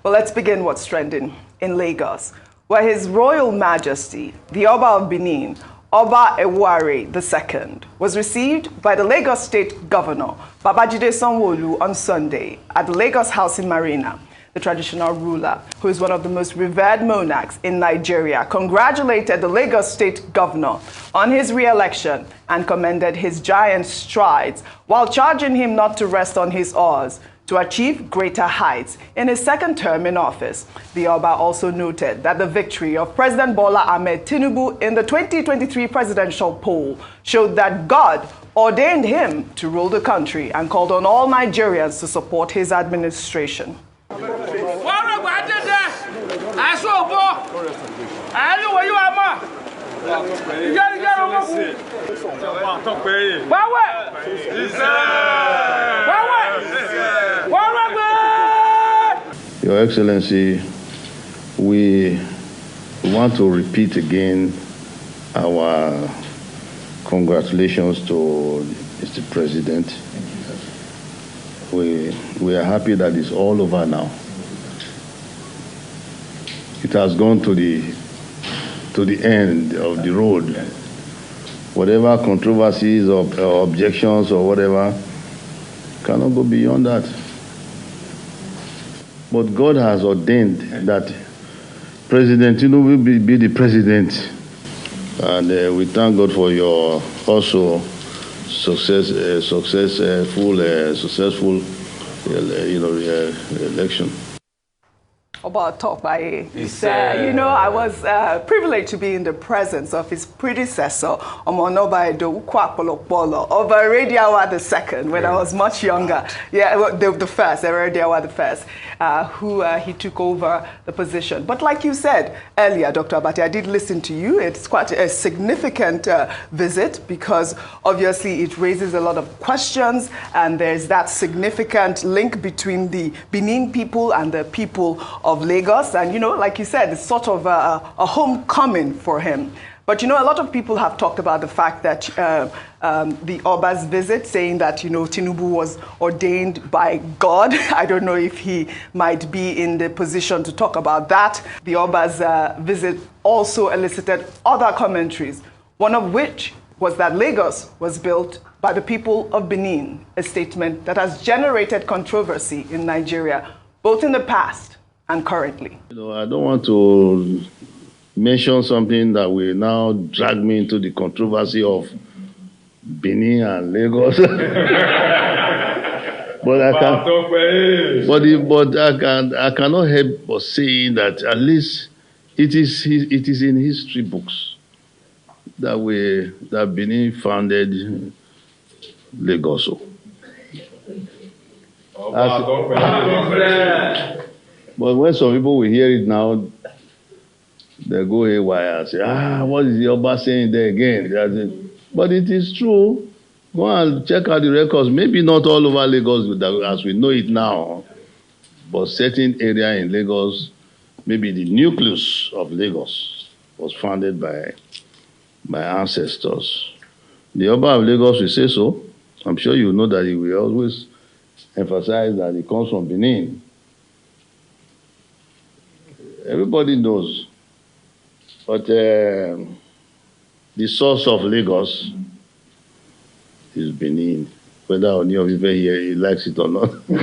Well, let's begin what's trending in Lagos, where His Royal Majesty, the Oba of Benin, Oba Ewuare II, was received by the Lagos State Governor, Babajide Sanwo-Olu, on Sunday at the Lagos House in Marina. The traditional ruler, who is one of the most revered monarchs in Nigeria, congratulated the Lagos State Governor on his re-election and commended his giant strides, while charging him not to rest on his oars to achieve greater heights in his second term in office. The Oba also noted that the victory of President Bola Ahmed Tinubu in the 2023 presidential poll showed that God ordained him to rule the country and called on all Nigerians to support his administration. Your Excellency, we want to repeat again our congratulations to Mr. President. We are happy that it's all over now. It has gone to the end of the road. Whatever controversies or objections or whatever cannot go beyond that. But God has ordained that President Tinubu will be the president. And we thank God for your also successful election. About talk by I was privileged to be in the presence of his predecessor, Omonoba Ukwapolopolo, of Rediawa II, when I was much younger. Yeah, the first, Rediawa the first, who he took over the position. But like you said earlier, Dr. Abati, I did listen to you. It's quite a significant visit because obviously it raises a lot of questions, and there's that significant link between the Benin people and the people of Lagos, and like you said, it's sort of a homecoming for him. But a lot of people have talked about the fact that the Oba's visit, saying that Tinubu was ordained by God. I don't know if he might be in the position to talk about that. The Oba's visit also elicited other commentaries, one of which was that Lagos was built by the people of Benin, a statement that has generated controversy in Nigeria, both in the past and currently. I don't want to mention something that will now drag me into the controversy of Benin and Lagos. But I cannot help but saying that at least it is in history books that Benin founded Lagos. But when some people will hear it now, they go haywire and say, what is the Oba saying there again? But it is true. Go and check out the records. Maybe not all over Lagos as we know it now, but certain area in Lagos, maybe the nucleus of Lagos was founded by ancestors. The Oba of Lagos will say so. I'm sure you know that he will always emphasize that he comes from Benin. Everybody knows. But the source of Lagos is Benin. Whether any of you here he likes it or not. He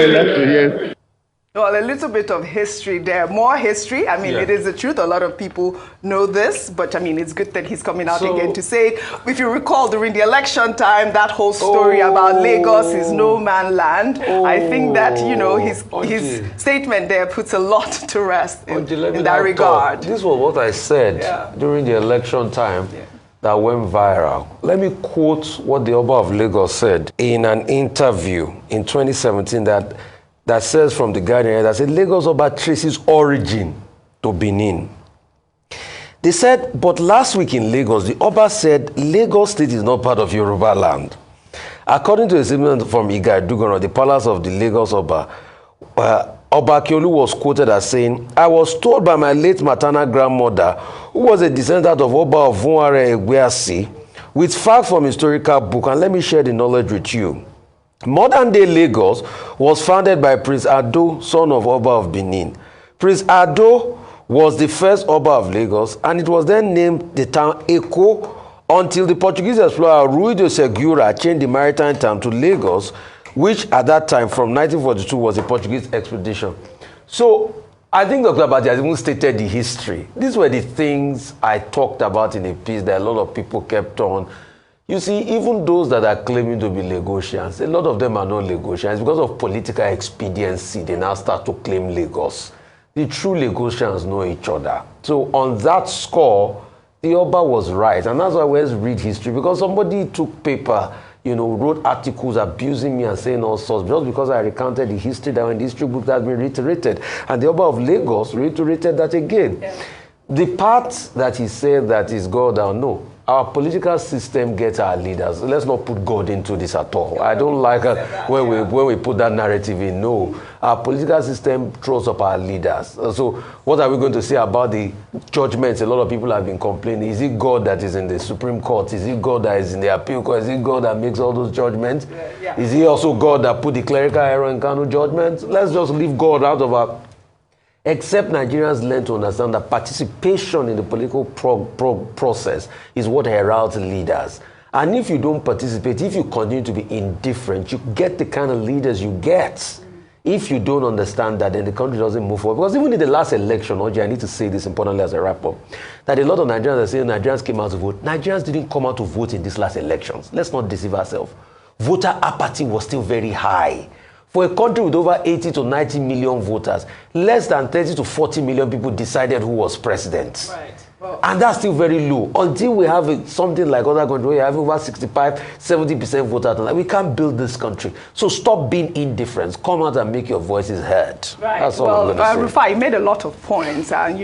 likes to hear. Well, a little bit of history there, more history. I mean, It is the truth. A lot of people know this, but I mean, it's good that he's coming out again to say it. If you recall, during the election time, that whole story about Lagos is no man land. I think that, his statement there puts a lot to rest in that regard. This was what I said during the election time that went viral. Let me quote what the Oba of Lagos said in an interview in 2017 that says from the Guardian that said Lagos Oba traces origin to Benin. They said, but last week in Lagos, the Oba said Lagos State is not part of Yoruba land. According to a statement from Iga Dugono, the palace of the Lagos Oba, Oba Akiolu was quoted as saying, I was told by my late maternal grandmother, who was a descendant of Oba of Benin, with facts from historical book, and let me share the knowledge with you. Modern-day Lagos was founded by Prince Ado, son of Oba of Benin. Prince Ado was the first Oba of Lagos, and it was then named the town Eko until the Portuguese explorer Rui de Segura changed the maritime town to Lagos, which at that time, from 1942, was a Portuguese expedition. So I think Dr. Abati has even stated the history. These were the things I talked about in a piece that a lot of people kept on. You see, even those that are claiming to be Lagosians, a lot of them are not Lagosians. Because of political expediency, they now start to claim Lagos. The true Lagosians know each other. So on that score, the Oba was right. And that's why we always read history. Because somebody took paper, wrote articles abusing me and saying all sorts, just because I recounted the history that in the history book that has been reiterated. And the Oba of Lagos reiterated that again. Yeah. The part that he said that is God, I know. Our political system gets our leaders. Let's not put God into this at all. I don't like it when we put that narrative in. No, our political system throws up our leaders. So what are we going to say about the judgments? A lot of people have been complaining. Is it God that is in the Supreme Court? Is it God that is in the appeal court? Is it God that makes all those judgments? Yeah. Is he also God that put the clerical error in Kano judgments? Let's just leave God out of our... Except Nigerians learn to understand that participation in the political process is what heralds leaders. And if you don't participate, if you continue to be indifferent, you get the kind of leaders you get. If you don't understand that, then the country doesn't move forward. Because even in the last election, Oji, I need to say this importantly as a wrap-up, that a lot of Nigerians are saying Nigerians came out to vote. Nigerians didn't come out to vote in these last elections. Let's not deceive ourselves. Voter apathy was still very high. For a country with over 80 to 90 million voters, less than 30 to 40 million people decided who was president. Right. Well, and that's still very low. Until we have something like other countries where you have over 65, 70% voters, we can't build this country. So stop being indifferent. Come out and make your voices heard. Right. That's all I'm going to say. Rufai, you made a lot of points. And,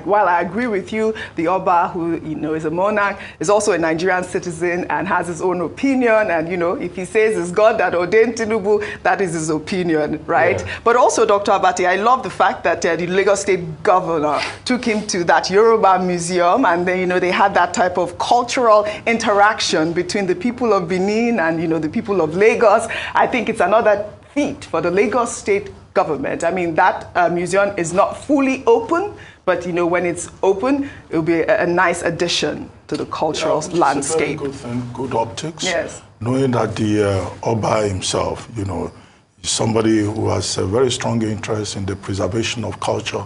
while I agree with you, the Oba, who, is a monarch, is also a Nigerian citizen and has his own opinion. And, if he says it's God that ordained Tinubu, that is his opinion, right? Yeah. But also, Dr. Abati, I love the fact that the Lagos State governor took him to that Yoruba museum, and then they had that type of cultural interaction between the people of Benin and the people of Lagos. I think it's another feat for the Lagos State government. I mean, that museum is not fully open, but when it's open, it'll be a nice addition to the cultural landscape. It's a very good thing, good optics. Yes. Knowing that the Oba himself, is somebody who has a very strong interest in the preservation of culture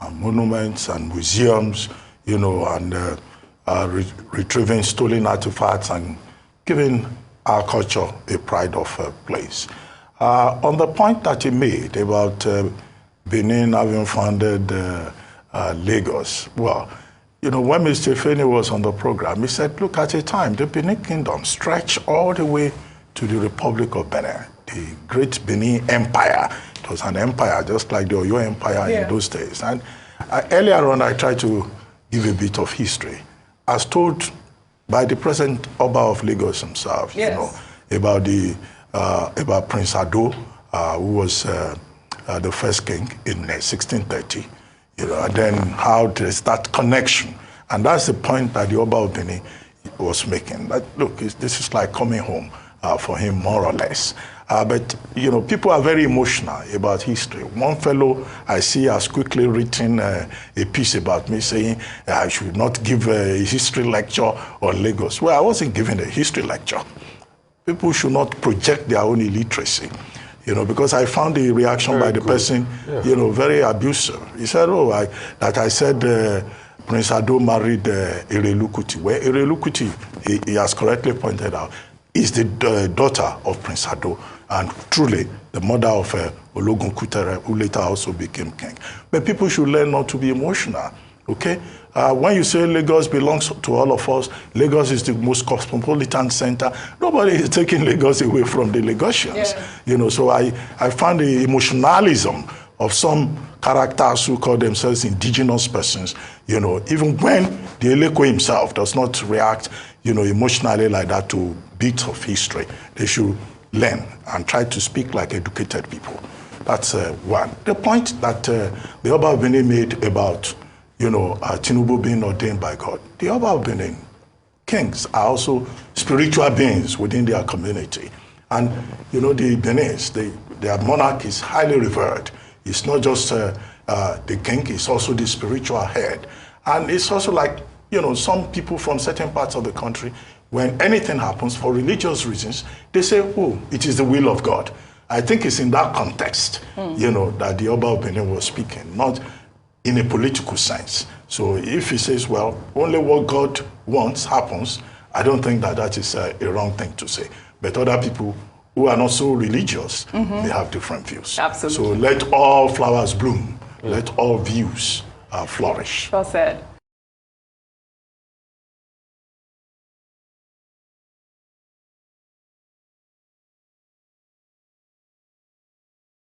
and monuments and museums, and retrieving stolen artifacts and giving our culture a pride of place. On the point that he made about Benin having founded Lagos, well, when Mr. Feni was on the program, he said, look, at a time, the Benin Kingdom stretched all the way to the Republic of Benin, the great Benin Empire. It was an empire, just like the Oyo Empire in those days. And earlier on, I tried to give a bit of history, as told by the present Oba of Lagos himself, about Prince Ado, who was the first king in 1630, and then how there's that connection. And that's the point that the Oba of Benin was making. That, look, this is like coming home for him, more or less. But, people are very emotional about history. One fellow I see has quickly written a piece about me saying I should not give a history lecture on Lagos. Well, I wasn't giving a history lecture. People should not project their own illiteracy, because I found the reaction by the person, very abusive. He said, I said Prince Ado married Erelu Kuti. Well, Erelu Kuti, he has correctly pointed out, is the daughter of Prince Ado, and truly the mother of Ologun Kutere, who later also became king. But people should learn not to be emotional, okay? When you say Lagos belongs to all of us, Lagos is the most cosmopolitan center, nobody is taking Lagos away from the Lagosians. Yeah. So I find the emotionalism of some characters who call themselves indigenous persons, even when the Eleko himself does not react, emotionally like that to bits of history. They should learn and try to speak like educated people. That's one. The point that the Oba of Benin made about, Tinubu being ordained by God. The Oba of Benin, kings, are also spiritual beings within their community. And, you know, the Beninese, their monarch is highly revered. It's not just the king, it's also the spiritual head. And it's also like, you know, some people from certain parts of the country, when anything happens for religious reasons, they say, oh, it is the will of God. I think it's in that context, you know, that the Oba of Benin was speaking, not in a political sense. So if he says, well, only what God wants happens, I don't think that that is a wrong thing to say. But other people who are not so religious, they have different views. Absolutely. So let all flowers bloom. Let all views flourish. Well said.